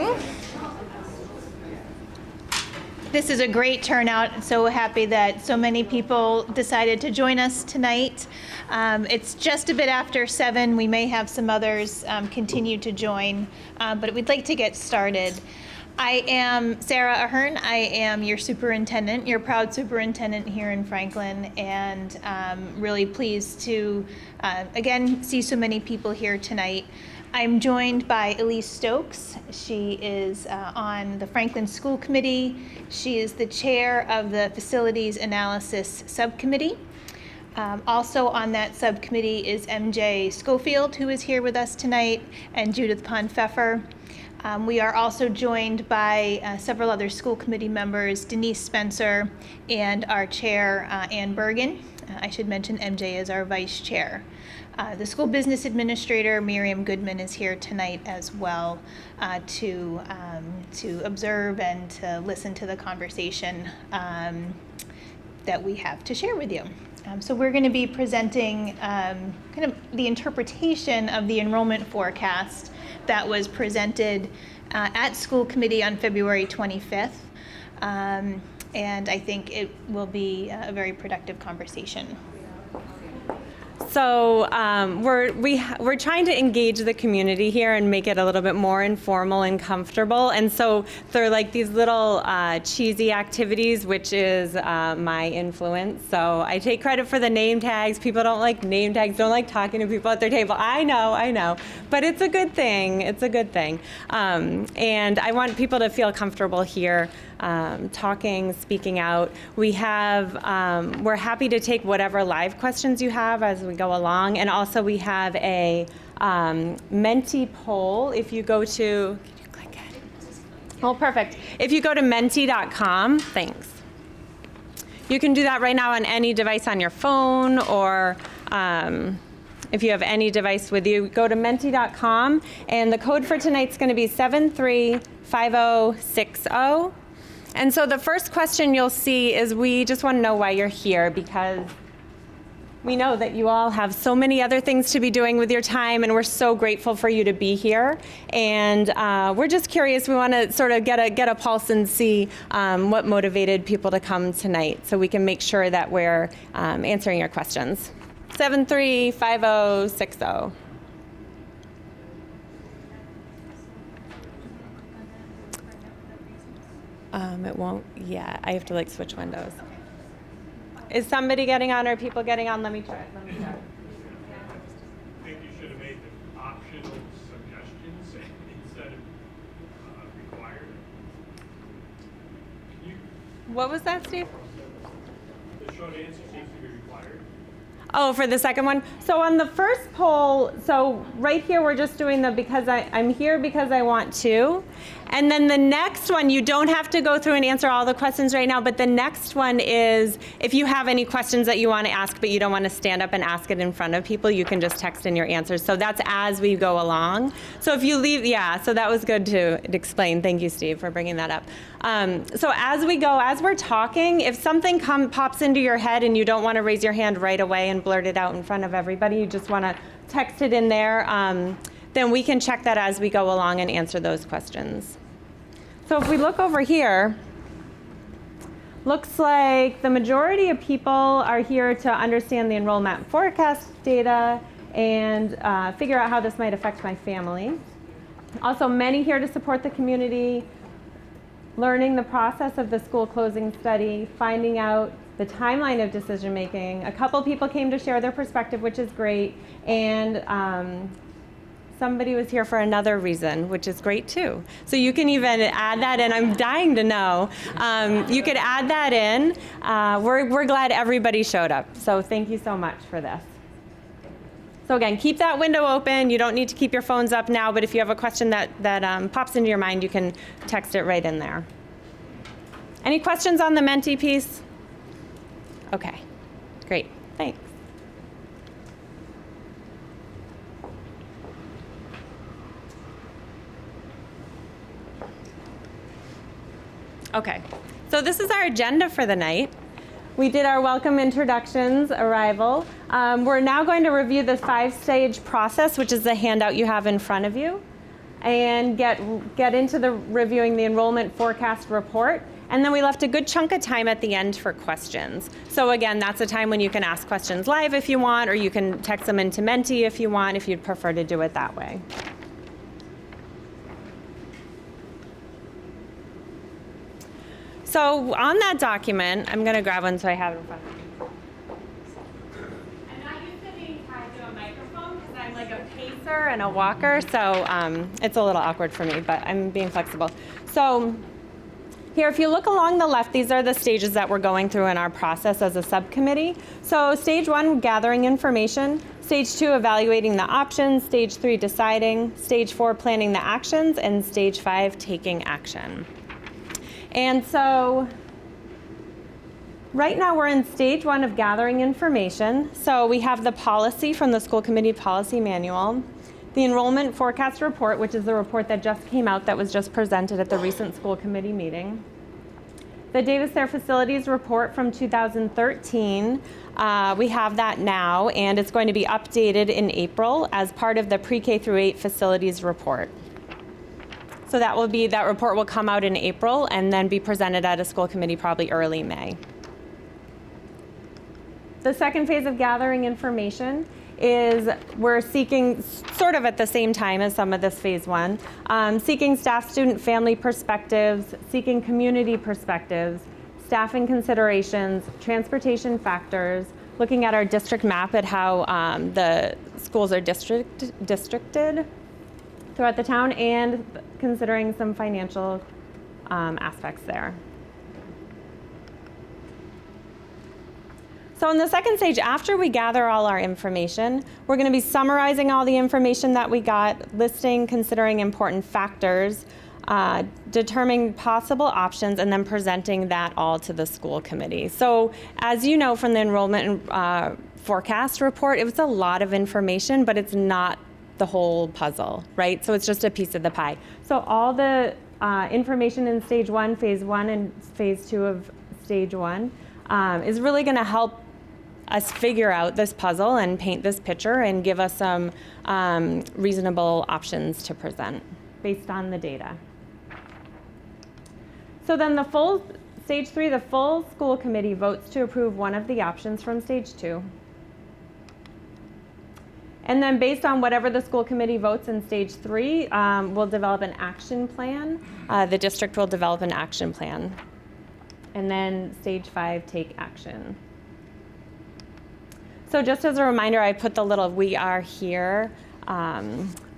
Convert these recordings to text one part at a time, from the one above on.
morning. This is a great turnout. So happy that so many people decided to join us tonight. It's just a bit after 7. We may have some others continue to join, but we'd like to get started. I am Sarah Ahern. I am your superintendent, your proud superintendent here in Franklin, and really pleased to, again, see so many people here tonight. I'm joined by Elise Stokes. She is on the Franklin School Committee. She is the chair of the Facilities Analysis Subcommittee. Also on that subcommittee is MJ Schofield, who is here with us tonight, and Judith Pond-Pfeffer. We are also joined by several other school committee members, Denise Spencer, and our chair, Ann Bergen. I should mention MJ is our vice chair. The school business administrator, Miriam Goodman, is here tonight as well to observe and to listen to the conversation that we have to share with you. So we're going to be presenting kind of the interpretation of the enrollment forecast that was presented at school committee on February 25th. And I think it will be a very productive conversation. So we're trying to engage the community here and make it a little bit more informal and comfortable. And so they're like these little cheesy activities, which is my influence. So I take credit for the name tags. People don't like name tags, don't like talking to people at their table. I know. But it's a good thing. It's a good thing. And I want people to feel comfortable here. Talking, speaking out. We're happy to take whatever live questions you have as we go along. And also we have a Menti poll. If you go to, can you click it? Oh, perfect. If you go to menti.com, thanks. You can do that right now on any device on your phone, or if you have any device with you, go to menti.com. And the code for tonight's going to be 735060. And so the first question you'll see is, we just want to know why you're here, because we know that you all have so many other things to be doing with your time, and we're so grateful for you to be here. And we're just curious. We want to sort of get a pulse and see what motivated people to come tonight, so we can make sure that we're answering your questions. 735060. It won't yet. I have to switch windows. Is somebody getting on, or are people getting on? Let me try. I think you should have made the optional suggestions instead of required. What was that, Steve? The short answer seems to be required. Oh, for the second one? So on the first poll, so right here we're just doing the I'm here because I want to. And then the next one, you don't have to go through and answer all the questions right now, but the next one is, if you have any questions that you want to ask but you don't want to stand up and ask it in front of people, you can just text in your answers. So that's as we go along. So if you leave, so that was good to explain. Thank you, Steve, for bringing that up. So as we go, as we're talking, if something pops into your head and you don't want to raise your hand right away and blurt it out in front of everybody, you just want to text it in there, then we can check that as we go along and answer those questions. So if we look over here, looks like the majority of people are here to understand the enrollment forecast data and figure out how this might affect my family. Also, many here to support the community, learning the process of the school closing study, finding out the timeline of decision making. A couple people came to share their perspective, which is great, and somebody was here for another reason, which is great too. So you can even add that in. I'm dying to know. You could add that in. We're glad everybody showed up. So thank you so much for this. So again, keep that window open. You don't need to keep your phones up now, but if you have a question that pops into your mind, you can text it right in there. Any questions on the Menti piece? Okay, great, thanks. Okay, so this is our agenda for the night. We did our welcome introductions, arrival. We're now going to review the 5-stage process, which is the handout you have in front of you. and get into the reviewing the enrollment forecast report. And then we left a good chunk of time at the end for questions. So again, that's a time when you can ask questions live if you want, or you can text them into Menti if you want, if you'd prefer to do it that way. So on that document, I'm going to grab one so I have it in front of me. I'm not used to being tied to a microphone because I'm like a pacer and a walker, so it's a little awkward for me, but I'm being flexible. So here, if you look along the left, these are the stages that we're going through in our process as a subcommittee. So stage 1, gathering information. Stage 2, evaluating the options. Stage 3, deciding. Stage 4, planning the actions. And stage 5, taking action. And so right now we're in stage 1 of gathering information. So we have the policy from the school committee policy manual, the enrollment forecast report, which is the report that just came out that was just presented at the recent school committee meeting, the Davis Thayer Facilities report from 2013. We have that now, and it's going to be updated in April as part of the pre-K through 8 facilities report. So that report will come out in April and then be presented at a school committee probably early May. The second phase of gathering information is we're seeking, sort of at the same time as some of this phase 1, seeking staff, student, family perspectives, seeking community perspectives, staffing considerations, transportation factors, looking at our district map at how the schools are districted throughout the town, and considering some financial aspects there. So in the second stage, after we gather all our information, we're going to be summarizing all the information that we got, listing, considering important factors, determining possible options, and then presenting that all to the school committee. So as you know from the enrollment forecast report, it was a lot of information, but it's not the whole puzzle, right? So it's just a piece of the pie. So all the information in stage 1, phase 1, and phase 2 of stage 1 is really going to help us figure out this puzzle and paint this picture and give us some reasonable options to present based on the data. So then stage 3, the full school committee votes to approve one of the options from stage 2. And then based on whatever the school committee votes in stage 3, we'll develop an action plan. The district will develop an action plan. And then stage 5, take action. So just as a reminder, I put the little "We Are Here"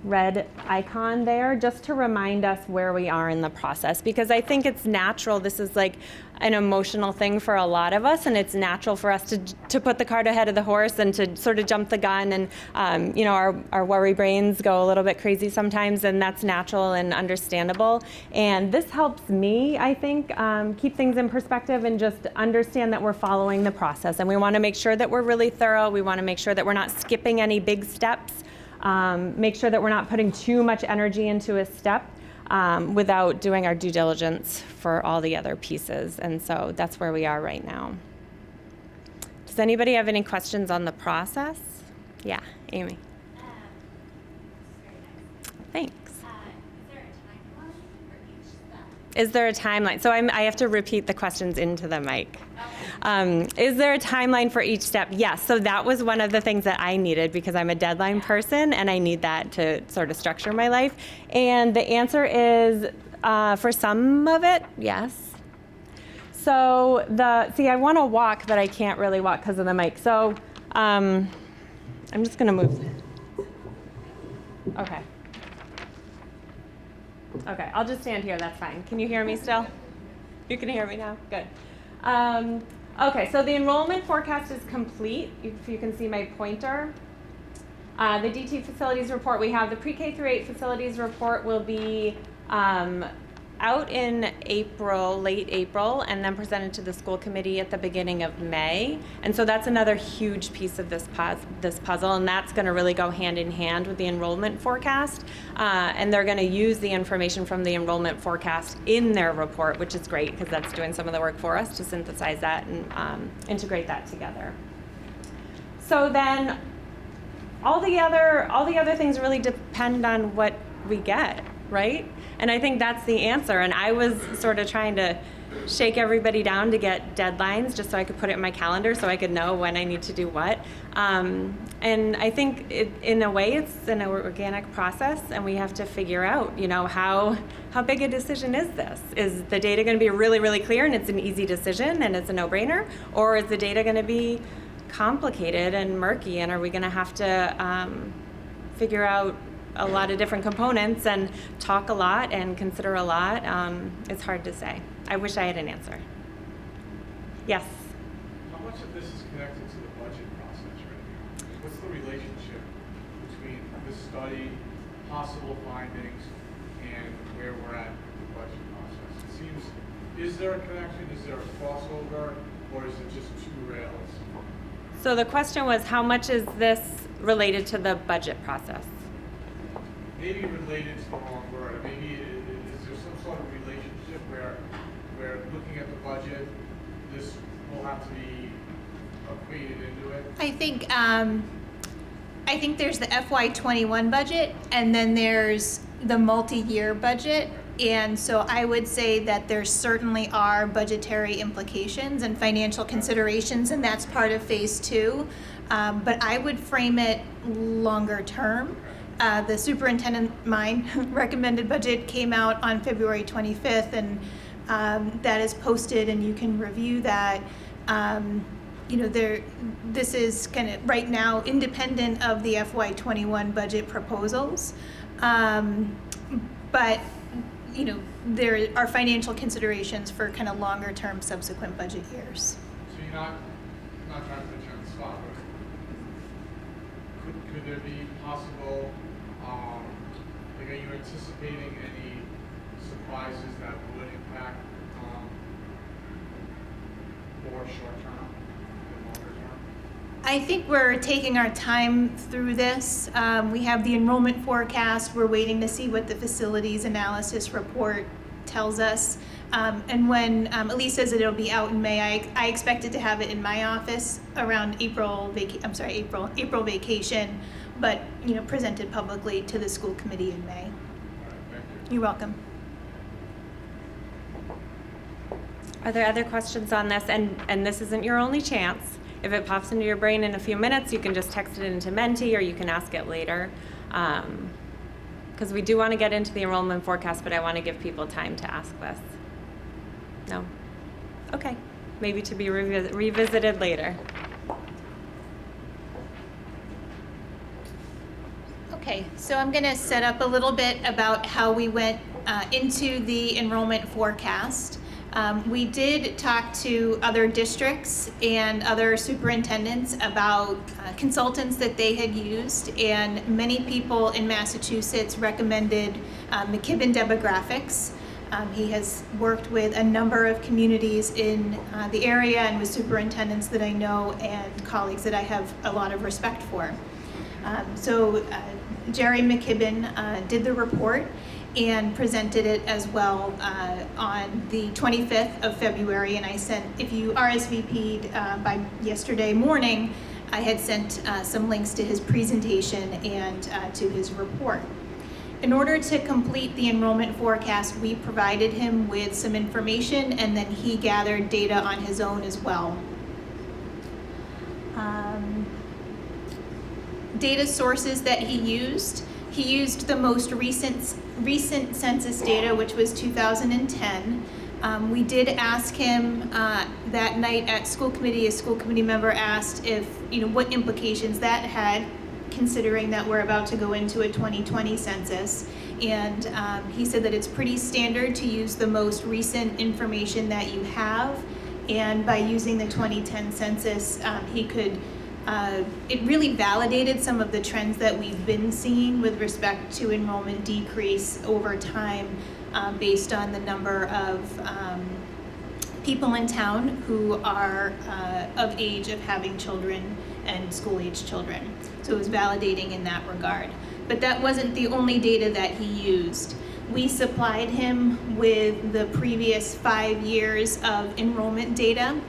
red icon there just to remind us where we are in the process, because I think it's natural. This is like an emotional thing for a lot of us, and it's natural for us to put the cart ahead of the horse and to sort of jump the gun, and you know, our worry brains go a little bit crazy sometimes, and that's natural and understandable. And this helps me, I think, keep things in perspective and just understand that we're following the process, and we want to make sure that we're really thorough. We want to make sure that we're not skipping any big steps. Make sure that we're not putting too much energy into a step without doing our due diligence for all the other pieces. And so that's where we are right now. Does anybody have any questions on the process? Yeah, Amy. Thanks. Is there a timeline? So I have to repeat the questions into the mic. Is there a timeline for each step? Yes. So that was one of the things that I needed, because I'm a deadline person and I need that to sort of structure my life. And the answer is, for some of it, yes. So I want to walk, but I can't really walk because of the mic. So I'm just going to move. Okay. Okay, I'll just stand here, that's fine. Can you hear me still? You can hear me now? Good. Okay, so the enrollment forecast is complete. If you can see my pointer. The DT facilities report, we have the pre-K through 8 facilities report will be out in April, late April, and then presented to the school committee at the beginning of May. And so that's another huge piece of this puzzle, and that's going to really go hand in hand with the enrollment forecast. And they're going to use the information from the enrollment forecast in their report, which is great because that's doing some of the work for us to synthesize that and integrate that together. So then all the other things really depend on what we get. right? And I think that's the answer. And I was sort of trying to shake everybody down to get deadlines just so I could put it in my calendar so I could know when I need to do what. And I think in a way it's an organic process, and we have to figure out, how big a decision is this? Is the data going to be really, really clear and it's an easy decision and it's a no-brainer? Or is the data going to be complicated and murky, and are we going to have to figure out a lot of different components and talk a lot and consider a lot? It's hard to say. I wish I had an answer. Yes? How much of this is connected to the budget process right now? What's the relationship between this study, possible findings, and where we're at with the budget process? It seems, is there a connection? Is there a crossover? Or is it just two rails? So the question was, how much is this related to the budget process? Maybe related to the wrong word. Maybe is there some sort of relationship where looking at the budget, this will have to be equated into it? I think there's the FY21 budget, and then there's the multi-year budget. And so I would say that there certainly are budgetary implications and financial considerations, and that's part of phase 2. But I would frame it longer term. The superintendent, mine, recommended budget came out on February 25th, and that is posted, and you can review that. This is kind of right now independent of the FY21 budget proposals, but there are financial considerations for kind of longer term subsequent budget years. So you're not trying to put you on the spot, but could there be possible, are you anticipating any surprises that would impact more short term than longer term? I think we're taking our time through this. We have the enrollment forecast. We're waiting to see what the facilities analysis report tells us. And when Elise says that it'll be out in May, I expected to have it in my office around April vacation, but presented publicly to the school committee in May. All right, thank you. You're welcome. Are there other questions on this? And this isn't your only chance. If it pops into your brain in a few minutes, you can just text it into Menti, or you can ask it later. Because we do want to get into the enrollment forecast, but I want to give people time to ask this. No? Okay. Maybe to be revisited later. Okay, so I'm going to set up a little bit about how we went into the enrollment forecast. We did talk to other districts and other superintendents about consultants that they had used, and many people in Massachusetts recommended McKibben Demographics. He has worked with a number of communities in the area and with superintendents that I know and colleagues that I have a lot of respect for. So Jerry McKibben did the report and presented it as well on the 25th of February, and I sent, if you RSVP'd by yesterday morning, I had sent some links to his presentation and to his report. In order to complete the enrollment forecast, we provided him with some information, and then he gathered data on his own as well. Data sources that he used the most recent census data, which was 2010. We did ask him that night at school committee. A school committee member asked if, what implications that had, considering that we're about to go into a 2020 census. And he said that it's pretty standard to use the most recent information that you have. And by using the 2010 census, he could it really validated some of the trends that we've been seeing with respect to enrollment decrease over time based on the number of people in town who are of age of having children and school-age children. So it was validating in that regard. But that wasn't the only data that he used. We supplied him with the previous 5 years of enrollment data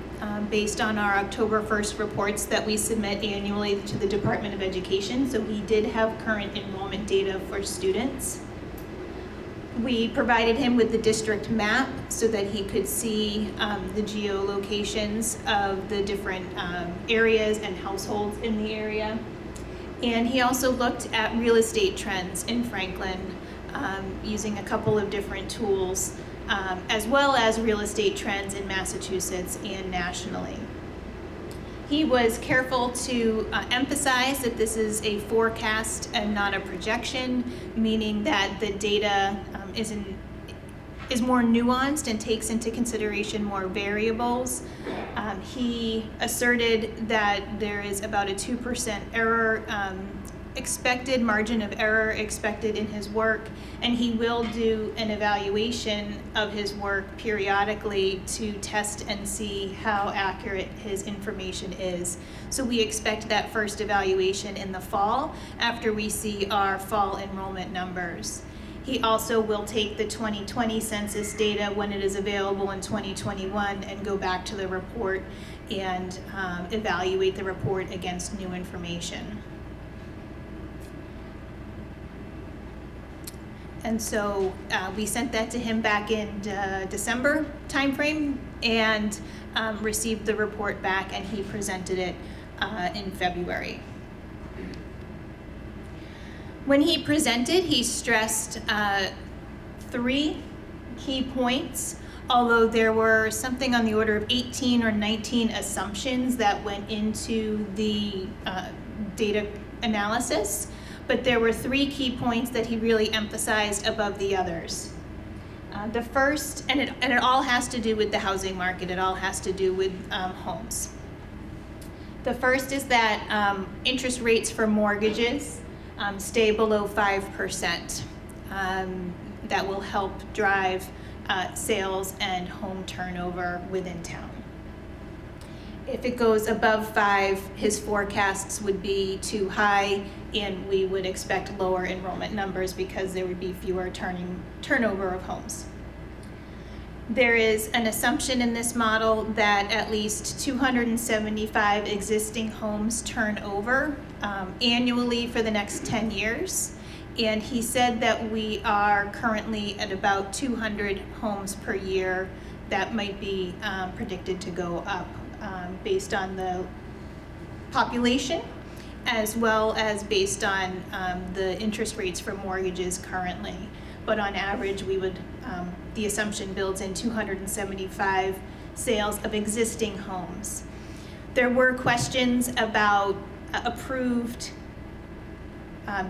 based on our October 1st reports that we submit annually to the Department of Education. So he did have current enrollment data for students. We provided him with the district map so that he could see the geolocations of the different areas and households in the area. And he also looked at real estate trends in Franklin using a couple of different tools, as well as real estate trends in Massachusetts and nationally. He was careful to emphasize that this is a forecast and not a projection, meaning that the data is more nuanced and takes into consideration more variables. He asserted that there is about a 2% error expected, margin of error expected in his work, and he will do an evaluation of his work periodically to test and see how accurate his information is. So we expect that first evaluation in the fall after we see our fall enrollment numbers. He also will take the 2020 census data when it is available in 2021 and go back to the report and evaluate the report against new information. And so we sent that to him back in December timeframe and received the report back, and he presented it in February. When he presented, he stressed 3 key points, although there were something on the order of 18 or 19 assumptions that went into the data analysis. But there were 3 key points that he really emphasized above the others. The first, and it all has to do with the housing market, it all has to do with homes. The first is that interest rates for mortgages stay below 5%. That will help drive sales and home turnover within town. If it goes above 5, his forecasts would be too high, and we would expect lower enrollment numbers because there would be fewer turnover of homes. There is an assumption in this model that at least 275 existing homes turn over annually for the next 10 years. And he said that we are currently at about 200 homes per year that might be predicted to go up based on the population, as well as based on the interest rates for mortgages currently. But on average, we would, the assumption builds in 275 sales of existing homes. There were questions about approved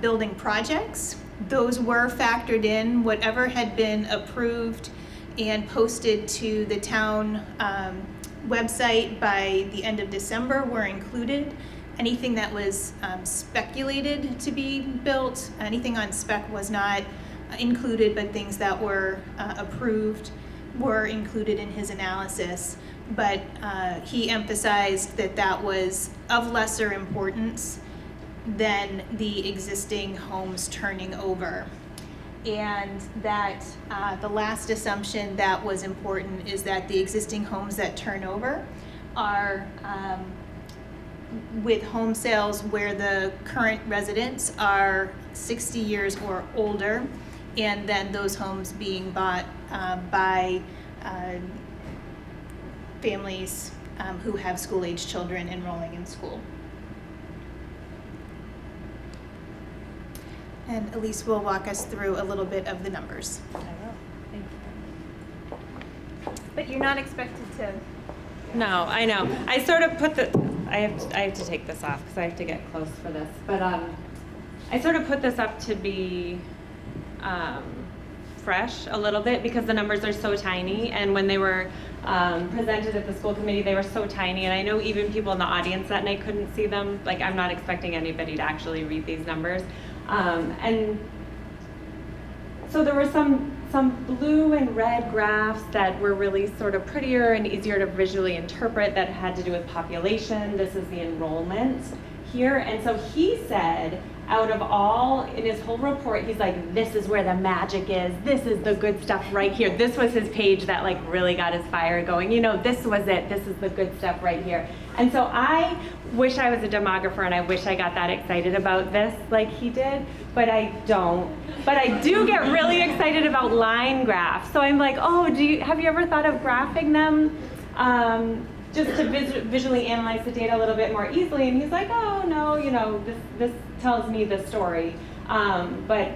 building projects. Those were factored in. Whatever had been approved and posted to the town website by the end of December were included. Anything that was speculated to be built, anything on spec was not included, but things that were approved were included in his analysis. But he emphasized that that was of lesser importance than the existing homes turning over. And that the last assumption that was important is that the existing homes that turn over are with home sales where the current residents are 60 years or older, and then those homes being bought by families who have school-age children enrolling in school. And Elise will walk us through a little bit of the numbers. I will. Thank you. But you're not expected to. No, I know. I sort of put the, I have to take this off because I have to get close for this. But I sort of put this up to be fresh a little bit because the numbers are so tiny, and when they were presented at the school committee, they were so tiny, and I know even people in the audience that night couldn't see them. Like, I'm not expecting anybody to actually read these numbers. And so there were some blue and red graphs that were really sort of prettier and easier to visually interpret that had to do with population. This is the enrollment here. And so he said out of all, in his whole report, he's like, this is where the magic is. This is the good stuff right here. This was his page that like really got his fire going. You know, this was it. This is the good stuff right here. And so I wish I was a demographer and I wish I got that excited about this like he did, but I don't. But I do get really excited about line graphs. So I'm like, oh, have you ever thought of graphing them? Just to visually analyze the data a little bit more easily. And he's like, oh no, you know, this tells me the story. But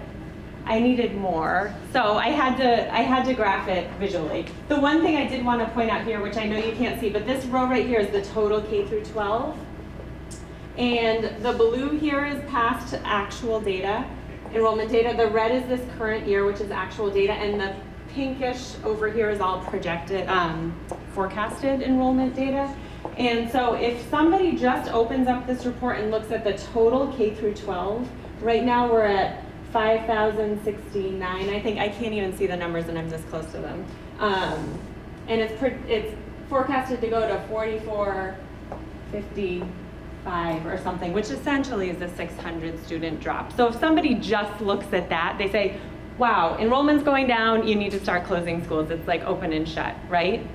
I needed more. So I had to graph it visually. The one thing I did want to point out here, which I know you can't see, but this row right here is the total K through 12. And the blue here is past actual data, enrollment data. The red is this current year, which is actual data, and the pinkish over here is all projected, forecasted enrollment data. And so if somebody just opens up this report and looks at the total K through 12, right now we're at 5,069, I think. I can't even see the numbers and I'm this close to them. And it's forecasted to go to 4,455 or something, which essentially is a 600 student drop. So if somebody just looks at that, they say, wow, enrollment's going down, you need to start closing schools. It's like open and shut, right?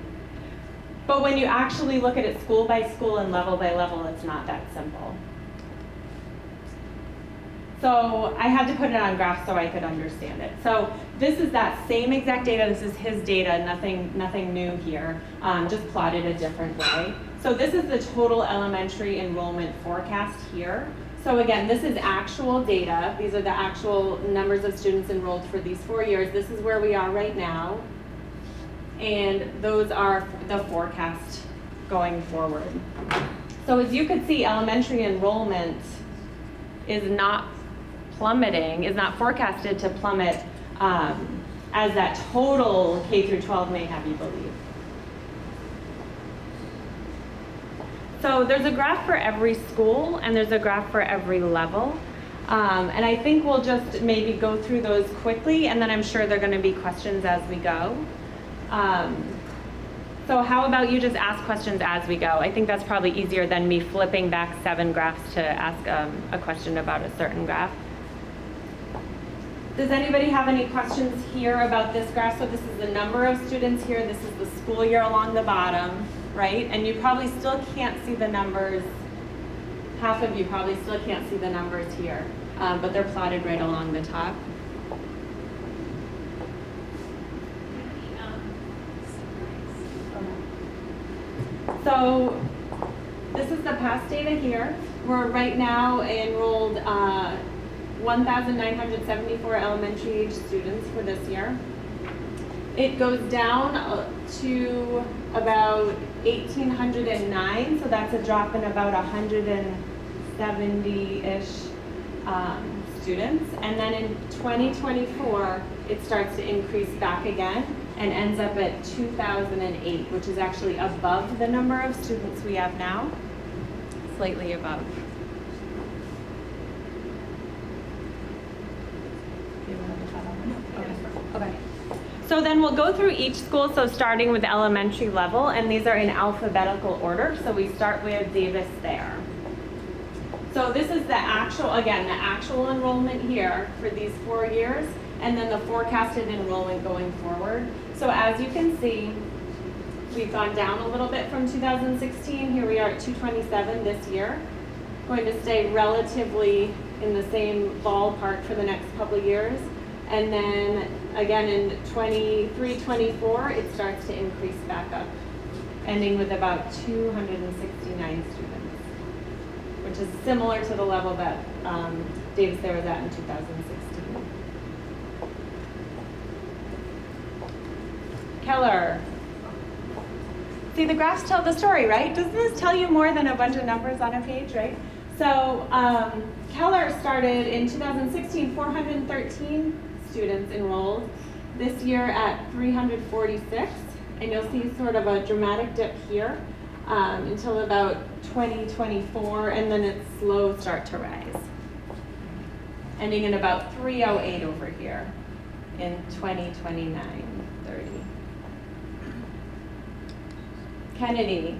But when you actually look at it school by school and level by level, it's not that simple. So I had to put it on graphs so I could understand it. So this is that same exact data. This is his data, nothing new here, just plotted a different way. So this is the total elementary enrollment forecast here. So again, this is actual data. These are the actual numbers of students enrolled for these 4 years. This is where we are right now. And those are the forecast going forward. So as you could see, elementary enrollment is not plummeting, is not forecasted to plummet as that total K through 12 may have you believe. So there's a graph for every school and there's a graph for every level. And I think we'll just maybe go through those quickly and then I'm sure there are going to be questions as we go. So how about you just ask questions as we go? I think that's probably easier than me flipping back 7 graphs to ask a question about a certain graph. Does anybody have any questions here about this graph? So this is the number of students here. This is the school year along the bottom, right? And you probably still can't see the numbers. Half of you probably still can't see the numbers here, but they're plotted right along the top. So this is the past data here. We're right now enrolled 1,974 elementary age students for this year. It goes down to about 1,809, so that's a drop in about 170-ish students. And then in 2024, it starts to increase back again and ends up at 2,008, which is actually above the number of students we have now, slightly above. Okay. So then we'll go through each school, so starting with elementary level, and these are in alphabetical order. So we start with Davis there. So this is the actual, again, the actual enrollment here for these 4 years, and then the forecasted enrollment going forward. So as you can see, we've gone down a little bit from 2016. Here we are at 227 this year. Going to stay relatively in the same ballpark for the next couple of years. And then again in 23, 24, it starts to increase back up, ending with about 269 students, which is similar to the level that Davis there was at in 2016. Keller. See, the graphs tell the story, right? Doesn't this tell you more than a bunch of numbers on a page, right? So Keller started in 2016, 413 students enrolled. This year at 346, and you'll see sort of a dramatic dip here until about 2024, and then it's slow start to rise, ending in about 308 over here in 2029, 30. Kennedy.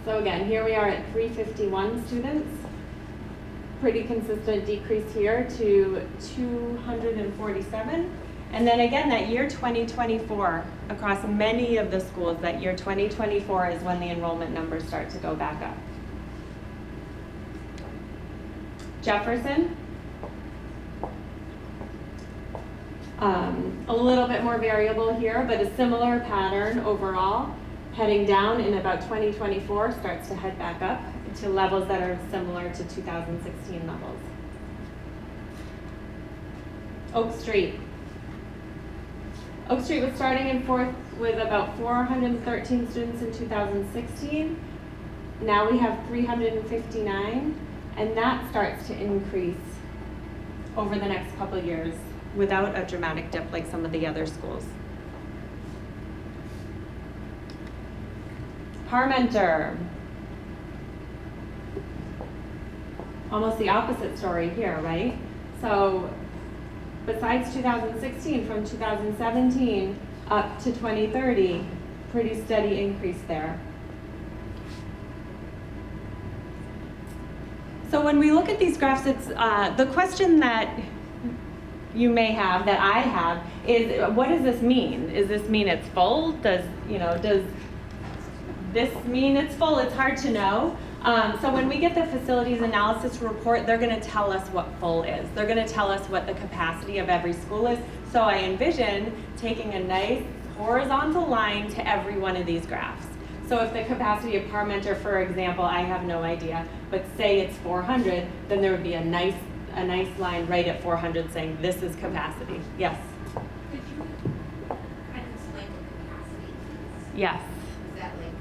So again, here we are at 351 students. Pretty consistent decrease here to 247. And then again, that year 2024, across many of the schools, that year 2024 is when the enrollment numbers start to go back up. Jefferson, a little bit more variable here, but a similar pattern overall. Heading down in about 2024, starts to head back up to levels that are similar to 2016 levels. Oak Street. Oak Street was starting in fourth with about 413 students in 2016. Now we have 359, and that starts to increase over the next couple of years without a dramatic dip like some of the other schools. Parmenter. Almost the opposite story here, right? So besides 2016, from 2017 up to 2030, pretty steady increase there. So when we look at these graphs, it's the question that you may have, that I have, is what does this mean? Does this mean it's full? Does this mean it's full? It's hard to know. So when we get the facilities analysis report, they're going to tell us what full is. They're going to tell us what the capacity of every school is. So I envision taking a nice horizontal line to every one of these graphs. So if the capacity of Parmenter, for example, I have no idea, but say it's 400, then there would be a nice line right at 400 saying this is capacity. Yes? Could you kind of explain what capacity is? Yes. Is that like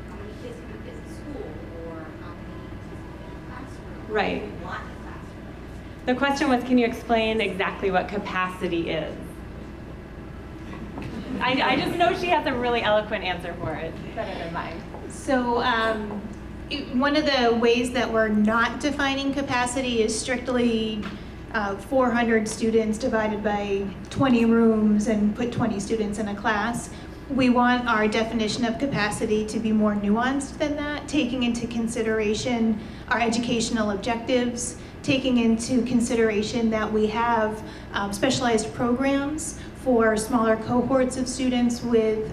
how many kids can be in school, or how many kids can be in a classroom? Right. Or what do you want in a classroom? The question was, can you explain exactly what capacity is? I just know she has a really eloquent answer for it, better than mine. So one of the ways that we're not defining capacity is strictly 400 students divided by 20 rooms and put 20 students in a class. We want our definition of capacity to be more nuanced than that, taking into consideration our educational objectives, taking into consideration that we have specialized programs for smaller cohorts of students with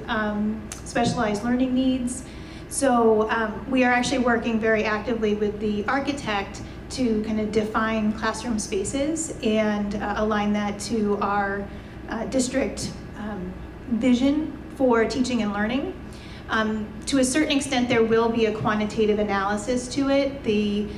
specialized learning needs. So we are actually working very actively with the architect to kind of define classroom spaces and align that to our district vision for teaching and learning. To a certain extent, there will be a quantitative analysis to it. The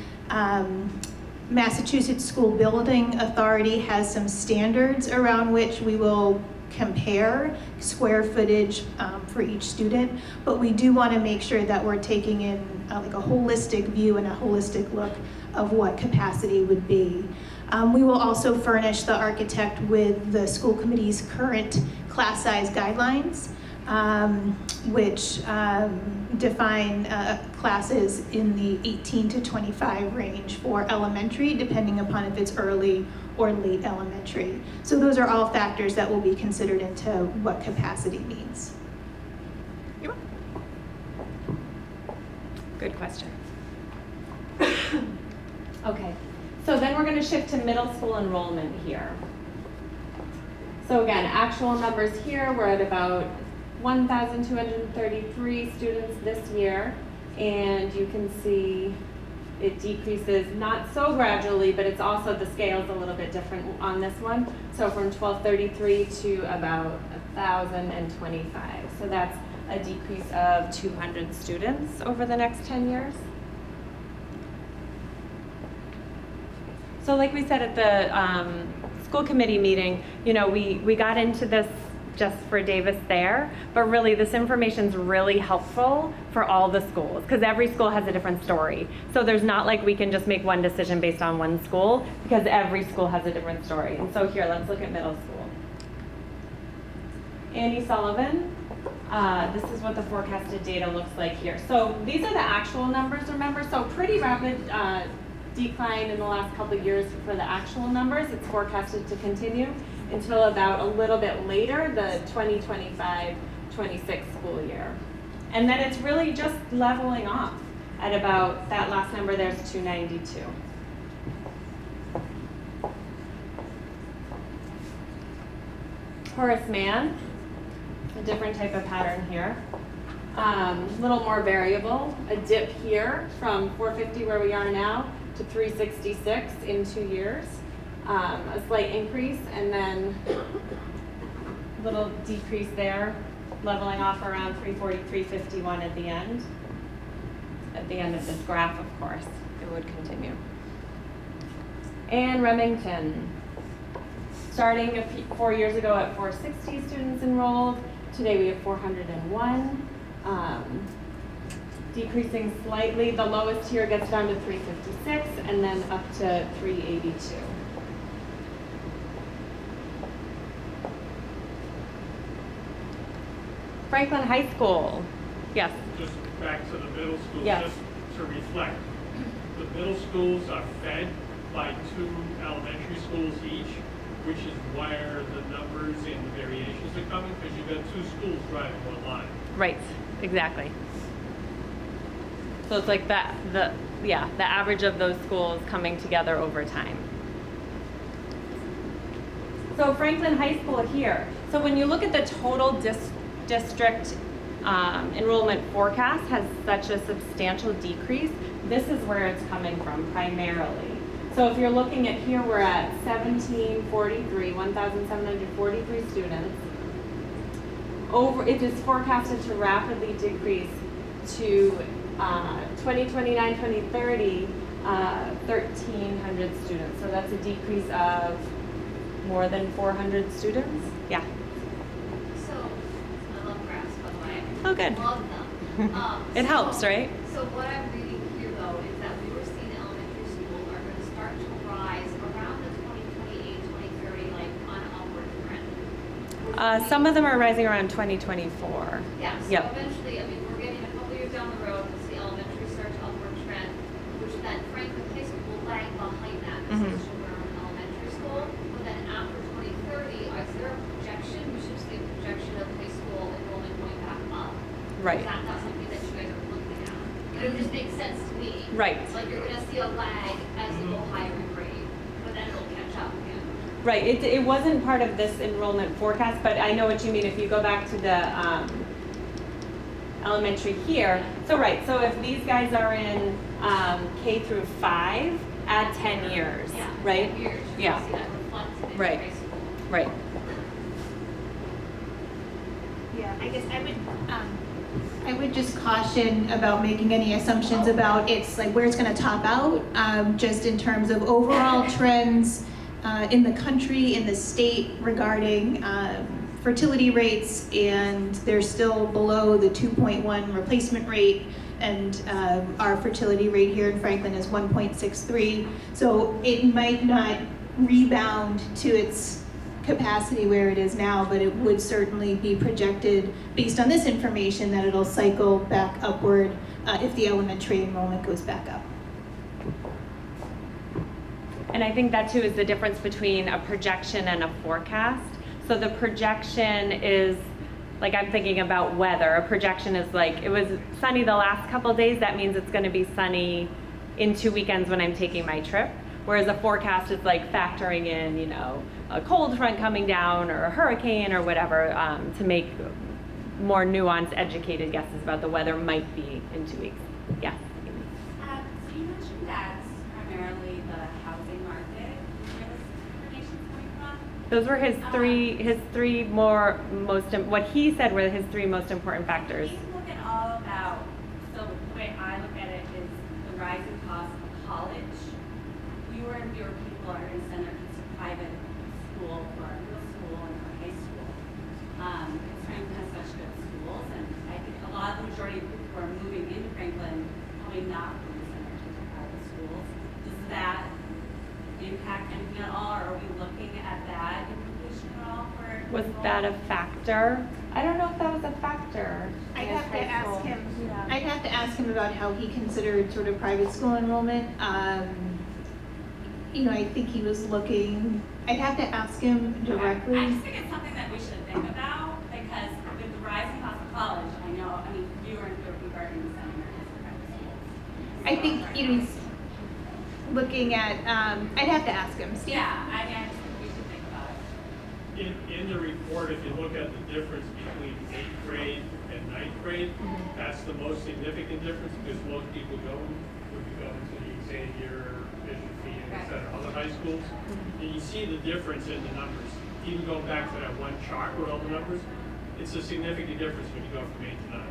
Massachusetts School Building Authority has some standards around which we will compare square footage for each student, but we do want to make sure that we're taking in like a holistic view and a holistic look of what capacity would be. We will also furnish the architect with the school committee's current class size guidelines, which define classes in the 18 to 25 range for elementary, depending upon if it's early or late elementary. So those are all factors that will be considered into what capacity means. Good question. Okay, so then we're going to shift to middle school enrollment here. So again, actual numbers here, we're at about 1,233 students this year, and you can see it decreases not so gradually, but it's also, the scale's a little bit different on this one. So from 1,233 to about 1,025. So that's a decrease of 200 students over the next 10 years. So like we said at the school committee meeting, you know, we got into this just for Davis there, but really this information's really helpful for all the schools because every school has a different story. So there's not like we can just make one decision based on one school because every school has a different story. And so here, let's look at middle school. Andy Sullivan, this is what the forecasted data looks like here. So these are the actual numbers, remember? So pretty rapid decline in the last couple of years for the actual numbers. It's forecasted to continue until about a little bit later, the 2025-26 school year. And then it's really just leveling off at about, that last number there's 292. Horace Mann, a different type of pattern here. A little more variable, a dip here from 450 where we are now to 366 in 2 years. A slight increase and then a little decrease there, leveling off around 340, 351 at the end. At the end of this graph, of course, it would continue. And Remington, starting 4 years ago at 460 students enrolled, today we have 401. Decreasing slightly, the lowest here gets down to 356 and then up to 382. Franklin High School, yes. Just back to the middle school, Yes. just to reflect. The middle schools are fed by 2 elementary schools each, which is where the numbers and the variations are coming, because you've got 2 schools driving one line. Right, exactly. So it's like the average of those schools coming together over time. So Franklin High School here. So when you look at the total district enrollment forecast has such a substantial decrease, this is where it's coming from primarily. So if you're looking at here, we're at 1,743 students. It is forecasted to rapidly decrease to 2029, 2030, 1,300 students. So that's a decrease of more than 400 students. Yeah. So, I love graphs, by the way. Oh, good. Love them. It helps, right? So what I'm reading here, though, is that we were seeing elementary schools are going to start to rise around the 2028, 2030, like on an upward trend. Some of them are rising around 2024. Yeah, so Yep. eventually, I mean, we're getting a couple years down the road, we'll see elementary start to upward trend, which then Franklin High School will lag behind that, because it's children are in elementary school. But then after 2030, is there a projection? We should see a projection of high school enrollment going back up. Right. Is that not something that you guys are looking at? But it would just make sense to me. Right. It's like you're gonna see a lag as you go higher in grade, but then it'll catch up again. Right, it wasn't part of this enrollment forecast, but I know what you mean. If you go back to the elementary here, so if these guys are in K through 5, add 10 years, Yeah. right? 10 years, you're Yeah. gonna see that reflected in Right. high school. Right. Yeah, I guess I would just caution about making any assumptions about it's like where it's going to top out, just in terms of overall trends in the country, in the state regarding fertility rates, and they're still below the 2.1 replacement rate, and our fertility rate here in Franklin is 1.63, so it might not rebound to its capacity where it is now, but it would certainly be projected based on this information that it'll cycle back upward if the elementary enrollment goes back up. And I think that too is the difference between a projection and a forecast. So the projection is, like I'm thinking about weather. A projection is like, it was sunny the last couple of days, that means it's gonna be sunny in 2 weekends when I'm taking my trip. Whereas a forecast is like factoring in, a cold front coming down or a hurricane or whatever to make more nuanced, educated guesses about the weather might be in 2 weeks. Yes. So you mentioned that primarily the housing market where this information's coming from. Those were his three what he said were his 3 most important factors. He's looking all about, so the way I look at it is the rising cost of college. Fewer and fewer people are going to send their kids to private school for middle school and for high school. Because Franklin has such good schools, and I think a lot of the majority of people who are moving into Franklin probably not going to send their kids to private schools. Does that impact anything at all, or are we looking at that implication at all for? Was that a factor? I don't know if that was a factor. I'd in have to high ask school. him. Yeah. I'd have to ask him about how he considered sort of private school enrollment. I think he was looking. I'd have to ask him directly. I just think it's something that we should think about, because with the rising cost of college, fewer and fewer people are going to be sending their kids to private schools. I think, you know, he's looking at, I'd have to ask him, Steve. Yeah, I mean, I just think we should think about it. In the report, if you look at the difference between 8th grade and 9th grade, that's the most significant difference because most people would be going to the Xavier, Bishop Phoenix, et cetera, other high schools. And you see the difference in the numbers. Even going back to that one chart with all the numbers, it's a significant difference when you go from 8 to 9.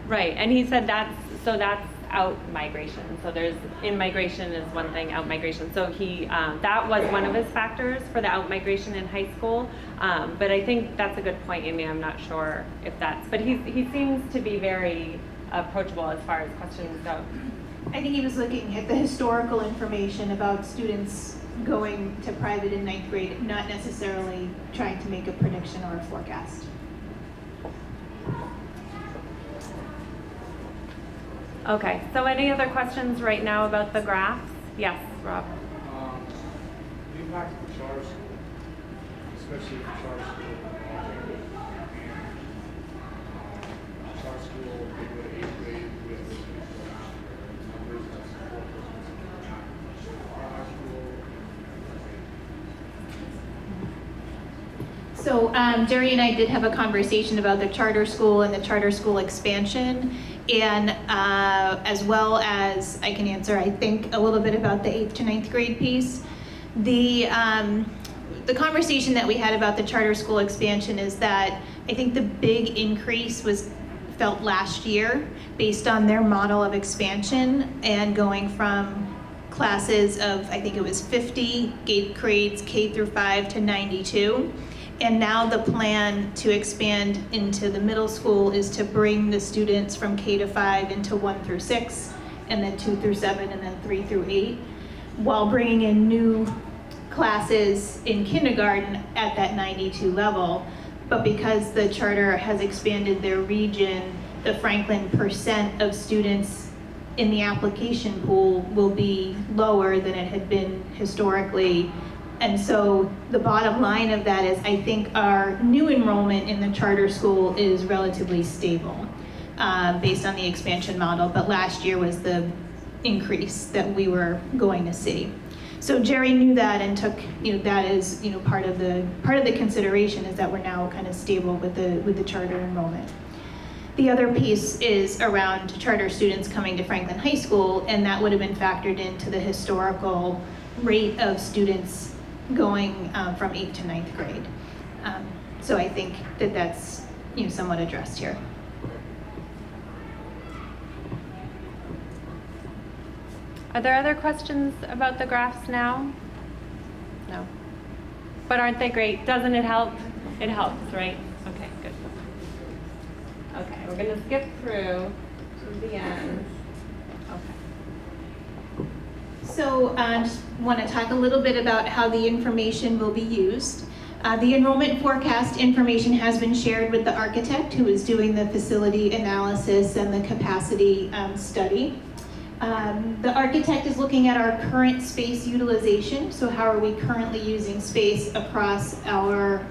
Right, and he said that's out migration. So there's in migration is one thing, out migration. So he that was one of his factors for the out migration in high school. But I think that's a good point, Amy. I'm not sure if that's, but he seems to be very approachable as far as questions go. I think he was looking at the historical information about students going to private in 9th grade, not necessarily trying to make a prediction or a forecast. Okay, so any other questions right now about the graphs? Yes, Rob. The impact of the charter school, especially if the charter school and charter school, they go to 8th grade with numbers that support those our school. So Jerry and I did have a conversation about the charter school and the charter school expansion, and as well as I can answer, I think, a little bit about the 8th to 9th grade piece. The conversation that we had about the charter school expansion is that I think the big increase was felt last year based on their model of expansion and going from classes of, I think it was 50 grades K through 5 to 92. And now the plan to expand into the middle school is to bring the students from K to 5 into 1 through 6, and then 2 through 7, and then 3 through 8, while bringing in new classes in kindergarten at that 92 level. But because the charter has expanded their region, the Franklin percent of students in the application pool will be lower than it had been historically. And so the bottom line of that is I think our new enrollment in the charter school is relatively stable based on the expansion model, but last year was the increase that we were going to see. So Jerry knew that and took, you know, that is, you know, part of the consideration is that we're now kind of stable with the charter enrollment. The other piece is around charter students coming to Franklin High School, and that would have been factored into the historical rate of students going from 8th to 9th grade. So I think that that's, you know, somewhat addressed here. Are there other questions about the graphs now? No. But aren't they great? Doesn't it help? It helps, right? Okay, good. Okay, we're gonna skip through to the end. Okay. So just want to talk a little bit about how the information will be used. The enrollment forecast information has been shared with the architect who is doing the facility analysis and the capacity study. The architect is looking at our current space utilization. So how are we currently using space across our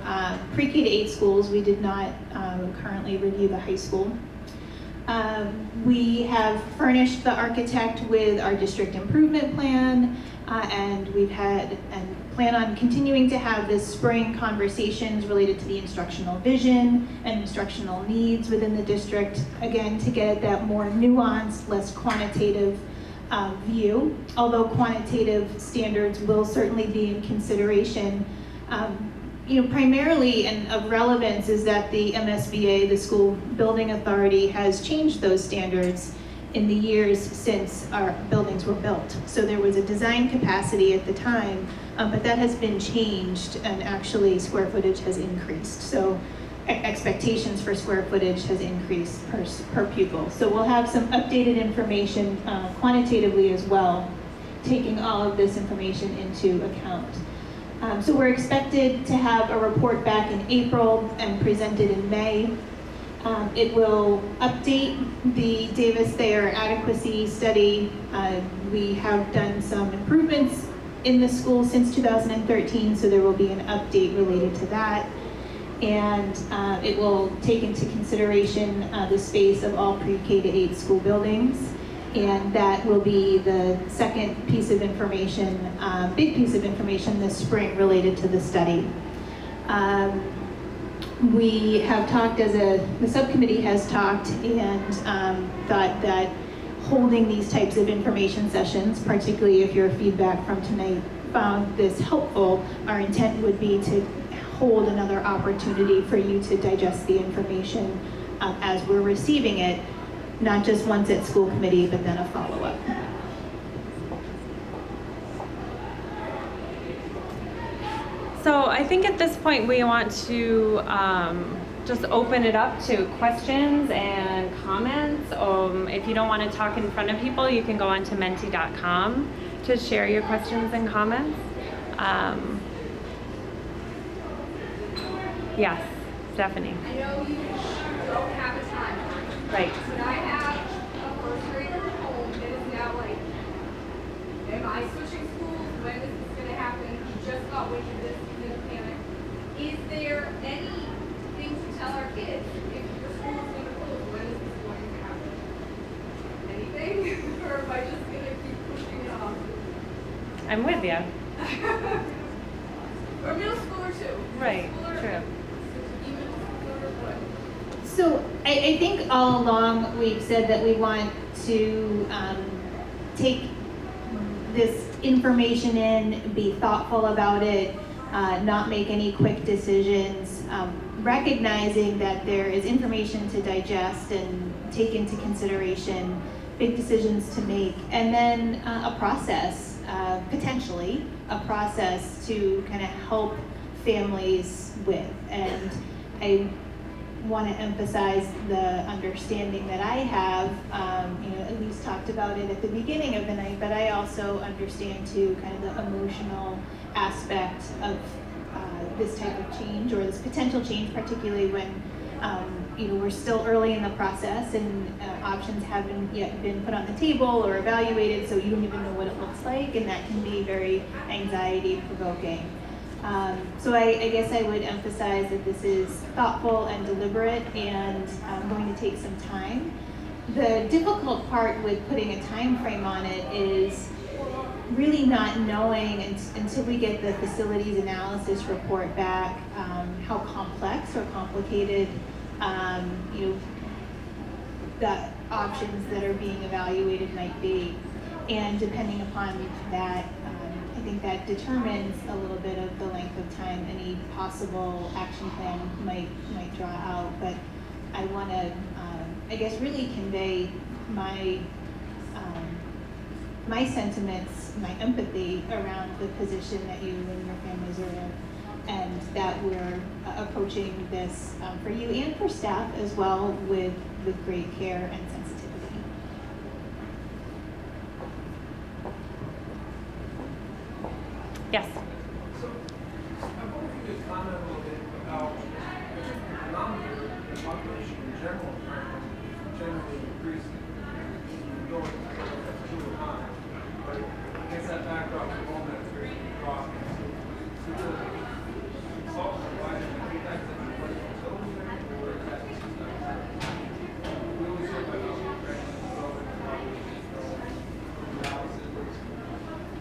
pre-K to 8 schools? We did not currently review the high school. We have furnished the architect with our district improvement plan, and we've had and plan on continuing to have this spring conversations related to the instructional vision and instructional needs within the district, again, to get at that more nuanced, less quantitative view. Although quantitative standards will certainly be in consideration, you know, primarily and of relevance is that the MSBA, the School Building Authority, has changed those standards in the years since our buildings were built. So there was a design capacity at the time, but that has been changed and actually square footage has increased. So expectations for square footage has increased per pupil. So we'll have some updated information quantitatively as well, taking all of this information into account. So we're expected to have a report back in April and presented in May. It will update the Davis-Thayer adequacy study. We have done some improvements in the school since 2013, so there will be an update related to that. And it will take into consideration the space of all pre-K to 8 school buildings. And that will be the second piece of information, big piece of information this spring related to the study. We have talked the subcommittee has talked and thought that holding these types of information sessions, particularly if your feedback from tonight found this helpful, our intent would be to hold another opportunity for you to digest the information as we're receiving it, not just once at school committee, but then a follow-up. So I think at this point we want to just open it up to questions and comments. If you don't want to talk in front of people, you can go on to menti.com to share your questions and comments. Yes, Stephanie. I know you don't have a timeline. Right. But I have a first grader at home that is now like, am I switching schools? When is this going to happen? He just got wind of this, he's in a panic. Is there anything to tell our kids? If your school is going to close, when is this going to happen? Anything? Or am I just going to keep pushing it off? I'm with you. Or middle schooler too. Right, Middle schooler, true. middle schooler, what? So I think all along we've said that we want to take this information in, be thoughtful about it, not make any quick decisions, recognizing that there is information to digest and take into consideration, big decisions to make, and then a process, potentially a process to kind of help families with. And I want to emphasize the understanding that I have, Elise talked about it at the beginning of the night, but I also understand too kind of the emotional aspect of this type of change, or this potential change, particularly when we're still early in the process and options haven't yet been put on the table or evaluated, so you don't even know what it looks like, and that can be very anxiety provoking. So I guess I would emphasize that this is thoughtful and deliberate and going to take some time. The difficult part with putting a time frame on it is really not knowing until we get the facilities analysis report back how complex or complicated the options that are being evaluated might be. And depending upon that, I think that determines a little bit of the length of time any possible action plan might draw out. But I want to, I guess, really convey my my sentiments, my empathy around the position that you and your families are in, and that we're approaching this for you and for staff as well with great care and sensitivity. Yes. So, I wonder if you could comment a little bit about the denominator, the population in general, generally increasing, going to 2 to 9. But against that backdrop, enrollment is dropping. So the consultant advisor, do you guys think what facilities are in, or is that just we always hear about enrollment analysis.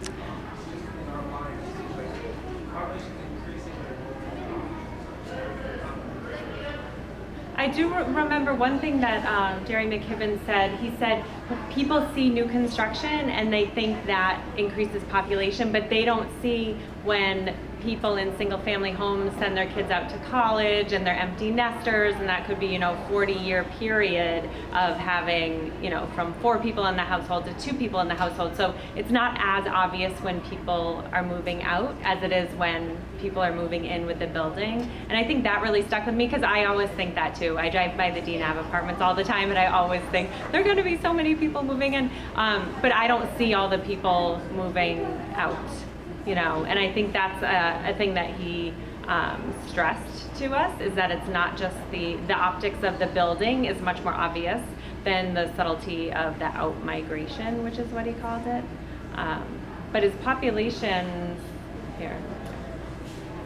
Just in our minds, it seems like population is increasing. I do remember one thing that Jerry McKibben said. He said people see new construction and they think that increases population, but they don't see when people in single-family homes send their kids out to college and they're empty nesters, and that could be 40-year period of having from 4 people in the household to 2 people in the household. So it's not as obvious when people are moving out as it is when people are moving in with the building. And I think that really stuck with me because I always think that too. I drive by the DNAV apartments all the time and I always think there are going to be so many people moving in, but I don't see all the people moving out. And I think that's a thing that he stressed to us, is that it's not just the optics of the building is much more obvious than the subtlety of the out migration, which is what he called it. But his population, here,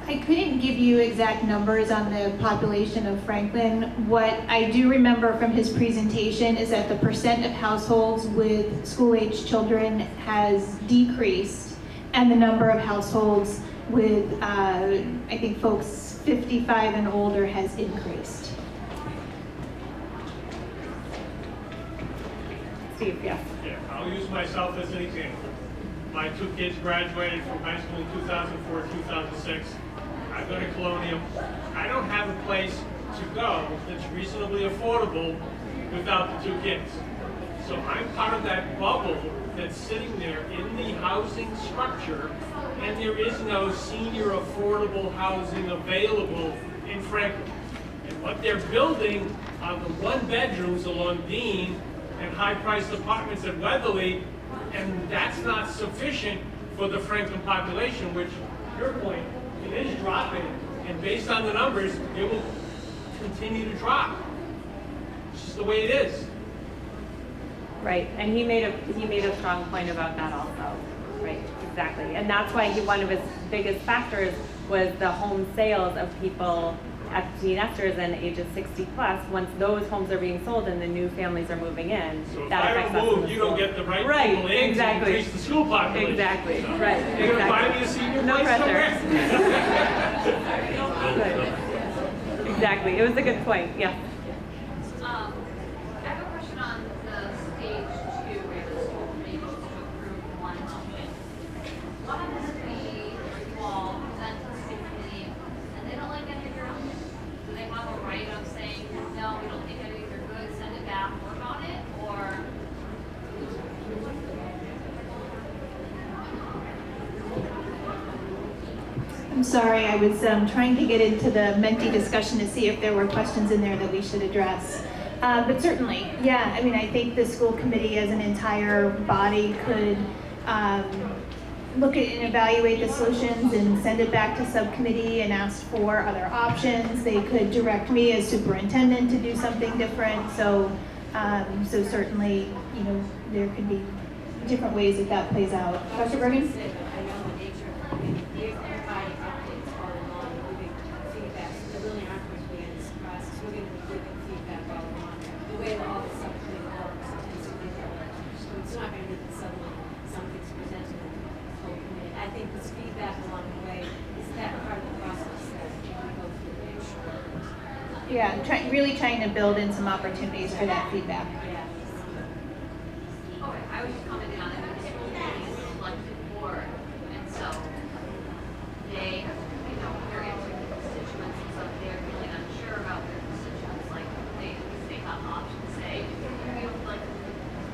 I couldn't give you exact numbers on the population of Franklin. What I do remember from his presentation is that the percent of households with school-age children has decreased, and the number of households with, I think, folks 55 and older has increased. Steve, yes. Yeah, I'll use myself as an example. My two kids graduated from high school in 2004, 2006. I've got a Colonial. I don't have a place to go that's reasonably affordable without the two kids. So I'm part of that bubble that's sitting there in the housing structure, and there is no senior affordable housing available in Franklin. And what they're building are the one-bedrooms along Dean and high-priced apartments at Weatherly, and that's not sufficient for the Franklin population, which, to your point, it is dropping, and based on the numbers, it will continue to drop. It's just the way it is. Right, and he made a strong point about that also. Right, exactly, and that's why one of his biggest factors was the home sales of people, empty nesters and ages 60 plus. Once those homes are being sold and the new families are moving in, So if that I affects don't us in move, the you school. don't get the right Right, people in exactly. to increase the school population. Exactly, So, right, You're gonna buy exactly. me a senior No place pressure. somewhere? Good. Exactly, it was a good point, yeah. I have a question on the stage 2 where the school committee needs to approve one motion. What happens if you all present to the school committee and they don't like any of your options? Do they have a right of saying, no, we don't think any of these are good, send it back, work on it, or? I'm sorry, I was trying to get into the Menti discussion to see if there were questions in there that we should address. But certainly, yeah, I mean, I think the school committee as an entire body could look at and evaluate the solutions and send it back to subcommittee and ask for other options. They could direct me as superintendent to do something different. So certainly, you know, there could be different ways that plays out. Dr. Bergen? I know the nature of it. They're providing updates all along, giving feedback. So there really aren't going to be any surprises. We're going to be giving feedback all along. The way that all the subcommittee works tends to be that. So it's not going to be that suddenly something's presented in the whole committee. I think this feedback along the way is that part of the process that we go through to make sure. Yeah, really trying to build in some opportunities for that feedback. Yeah. Okay, I was just commenting on it, the school committee is an elected board, and so they, you know, they're answering the constituents, and so if they're really unsure about their constituents, like, they have the option to say, we would like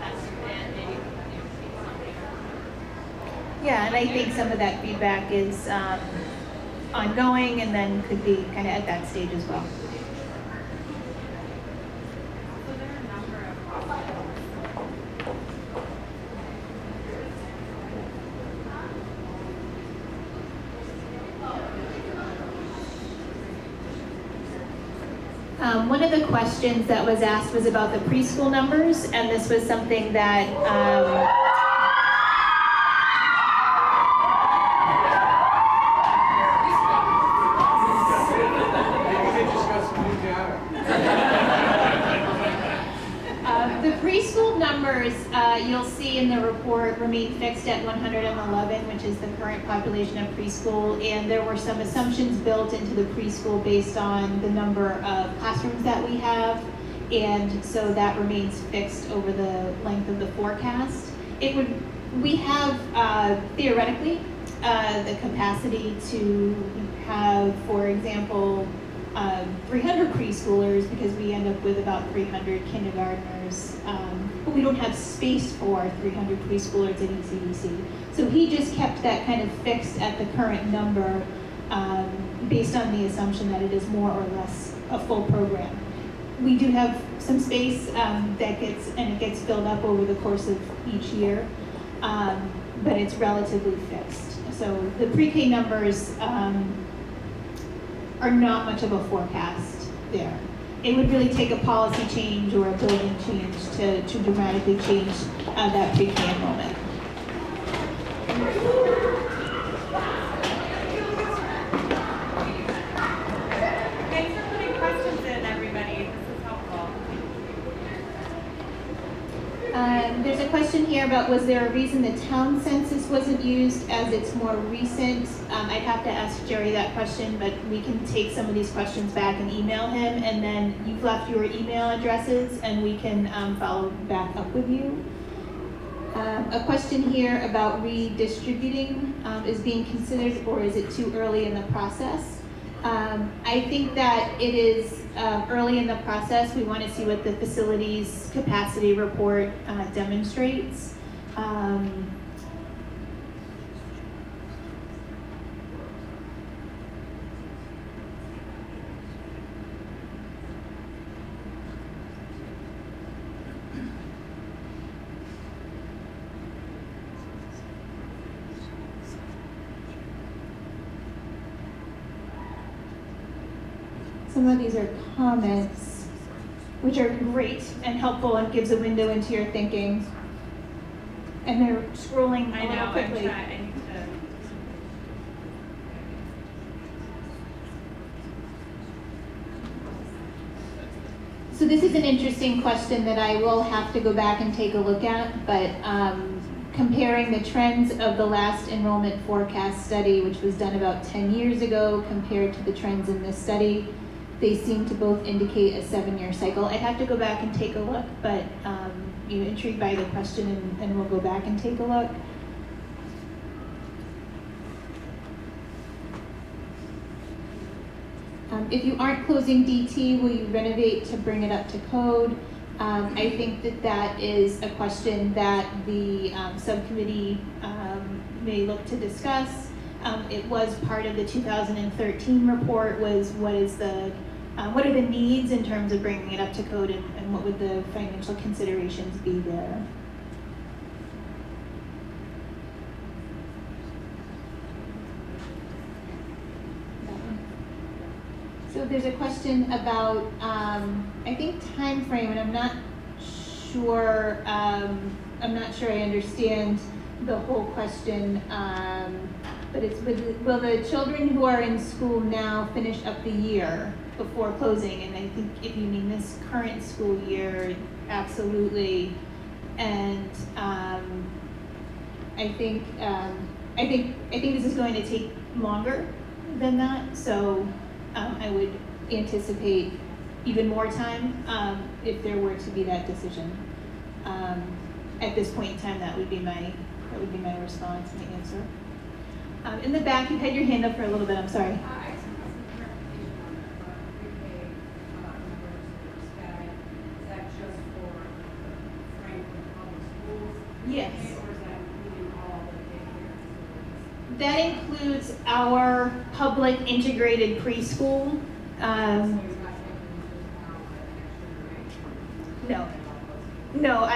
best fit, maybe, you know, speak something or whatever. Yeah, and I think some of that feedback is ongoing and then could be kind of at that stage as well. So there are a number of One of the questions that was asked was about the preschool numbers, and this was something that Maybe they just got some new data. the preschool numbers you'll see in the report remain fixed at 111, which is the current population of preschool, and there were some assumptions built into the preschool based on the number of classrooms that we have, and so that remains fixed over the length of the forecast. We have theoretically the capacity to have, for example, 300 preschoolers because we end up with about 300 kindergartners, but we don't have space for 300 preschoolers at ECDC. So he just kept that kind of fixed at the current number based on the assumption that it is more or less a full program. We do have some space that gets filled up over the course of each year, but it's relatively fixed. So the pre-K numbers are not much of a forecast there. It would really take a policy change or a building change to dramatically change that pre-K enrollment. There's a question here about was there a reason the town census wasn't used as it's more recent? I'd have to ask Jerry that question, but we can take some of these questions back and email him, and then you've left your email addresses and we can follow back up with you. A question here about redistributing is being considered, or is it too early in the process? I think that it is early in the process. We want to see what the facilities capacity report demonstrates. Some of these are comments, which are great and helpful and gives a window into your thinking. And they're scrolling I a know, little I'm quickly. trying, I need to. So this is an interesting question that I will have to go back and take a look at, but comparing the trends of the last enrollment forecast study, which was done about 10 years ago, compared to the trends in this study, they seem to both indicate a 7-year cycle. I'd have to go back and take a look, but you're intrigued by the question, and we'll go back and take a look. If you aren't closing DT, will you renovate to bring it up to code? I think that that is a question that the subcommittee may look to discuss. It was part of the 2013 report, was what are the needs in terms of bringing it up to code, and what would the financial considerations be there? So there's a question about, I think, time frame, and I'm not sure I understand the whole question. But it's, will the children who are in school now finish up the year before closing? And I think if you mean this current school year, absolutely. And I think this is going to take longer than that. So I would anticipate even more time if there were to be that decision. At this point in time, that would be my response, my answer. In the back, you had your hand up for a little bit. I'm sorry. I just have some clarification on the pre-K numbers that is that just for Franklin Public Schools? Yes. Or is that including all the daycare facilities? That includes our public integrated preschool. So you're not taking into account like extra rate? No,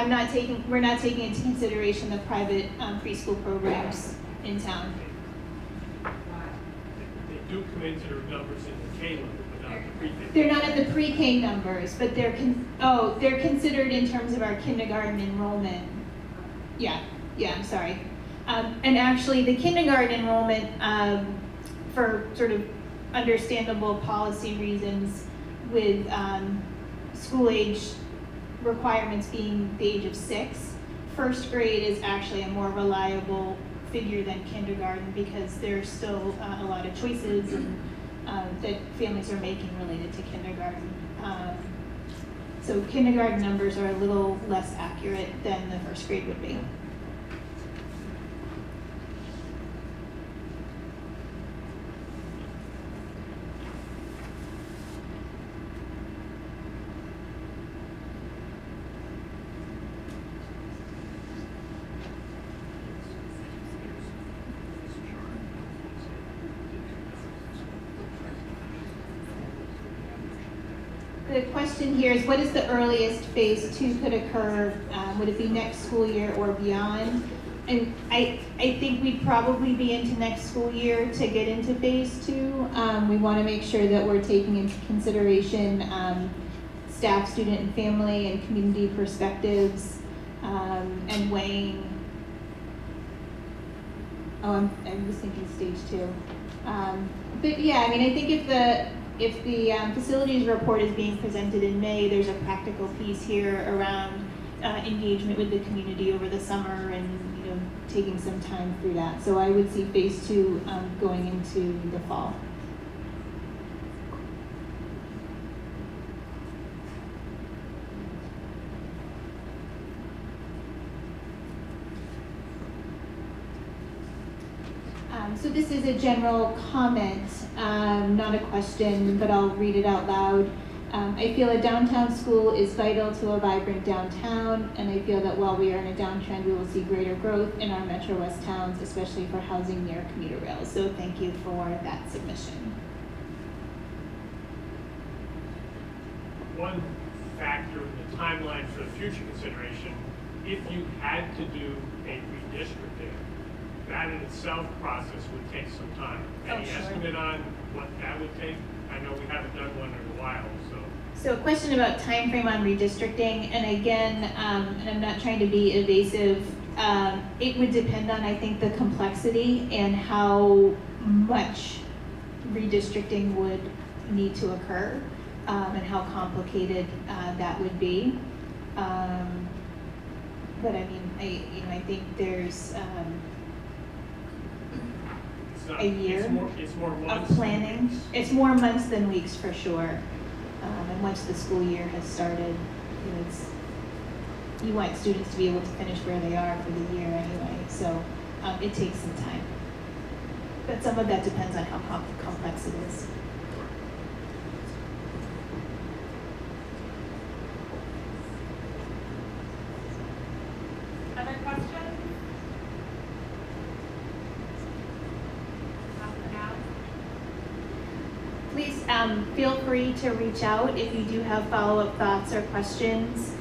we're not taking into consideration the private preschool programs in town. They do come into their numbers in the K level, but not the pre-K. They're not at the pre-K numbers, but they're considered in terms of our kindergarten enrollment. Yeah, I'm sorry. And actually, the kindergarten enrollment, for sort of understandable policy reasons, with school age requirements being the age of 6, first grade is actually a more reliable figure than kindergarten, because there's still a lot of choices that families are making related to kindergarten. So kindergarten numbers are a little less accurate than the first grade would be. The question here is, what is the earliest phase 2 could occur? Would it be next school year or beyond? And I think we'd probably be into next school year to get into phase 2. We want to make sure that we're taking into consideration staff, student, and family, and community perspectives, and weighing. I was thinking stage 2. But yeah, I mean, I think if the facilities report is being presented in May, there's a practical piece here around engagement with the community over the summer and, you know, taking some time through that. So I would see phase 2 going into the fall. So this is a general comment, not a question, but I'll read it out loud. I feel a downtown school is vital to a vibrant downtown, and I feel that while we are in a downtrend, we will see greater growth in our Metro West towns, especially for housing near commuter rails. So thank you for that submission. One factor in the timeline for the future consideration, if you had to do a redistricting, that in itself process would take some time. Any estimate on what that would take? I know we haven't done one in a while, so. So a question about time frame on redistricting, and again, and I'm not trying to be evasive, it would depend on, I think, the complexity and how much redistricting would need to occur, and how complicated that would be. But I mean, I think there's a year It's more of months than planning. weeks. It's more months than weeks for sure. And once the school year has started, you know, you want students to be able to finish where they are for the year anyway. So it takes some time. But some of that depends on how complex it is. Other questions? Nothing else? Please feel free to reach out if you do have follow-up thoughts or questions.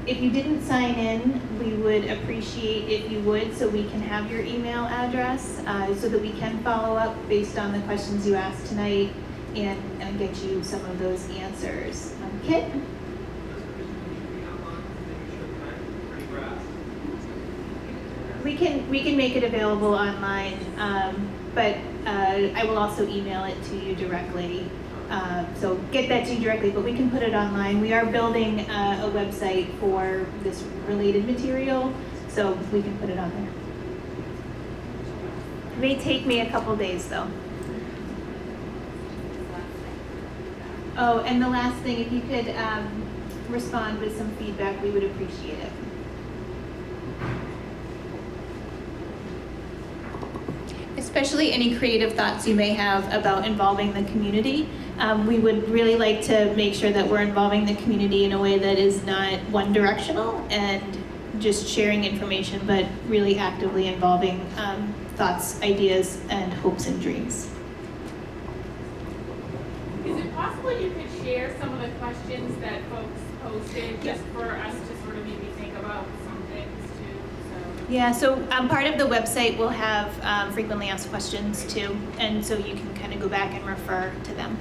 If you didn't sign in, we would appreciate if you would, so we can have your email address, so that we can follow up based on the questions you asked tonight and get you some of those answers. Kit? We can make it available online, but I will also email it to you directly. So get that to you directly, but we can put it online. We are building a website for this related material, so we can put it on there. It may take me a couple days though. Oh, and the last thing, if you could respond with some feedback, we would appreciate it. Especially any creative thoughts you may have about involving the community. We would really like to make sure that we're involving the community in a way that is not one-directional and just sharing information, but really actively involving thoughts, ideas, and hopes and dreams. Is it possible you could share some of the questions that folks posted, just for us to sort of maybe think about some things too? So. Yeah, so part of the website will have frequently asked questions too, and so you can kind of go back and refer to them.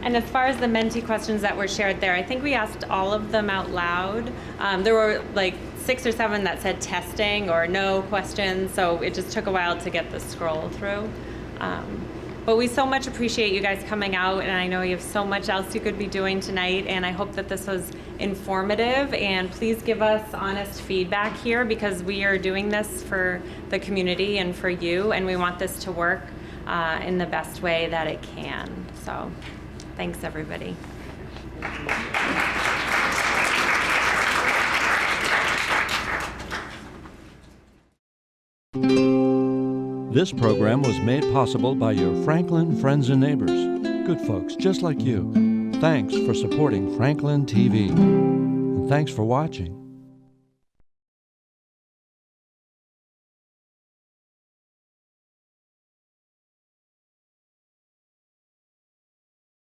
And as far as the Menti questions that were shared there, I think we asked all of them out loud. There were like 6 or 7 that said testing or no questions, so it just took a while to get the scroll through. But we so much appreciate you guys coming out, and I know you have so much else you could be doing tonight, and I hope that this was informative, and please give us honest feedback here, because we are doing this for the community and for you, and we want this to work in the best way that it can. So thanks, everybody. This program was made possible by your Franklin friends and neighbors, good folks just like you. Thanks for supporting Franklin TV. And thanks for watching.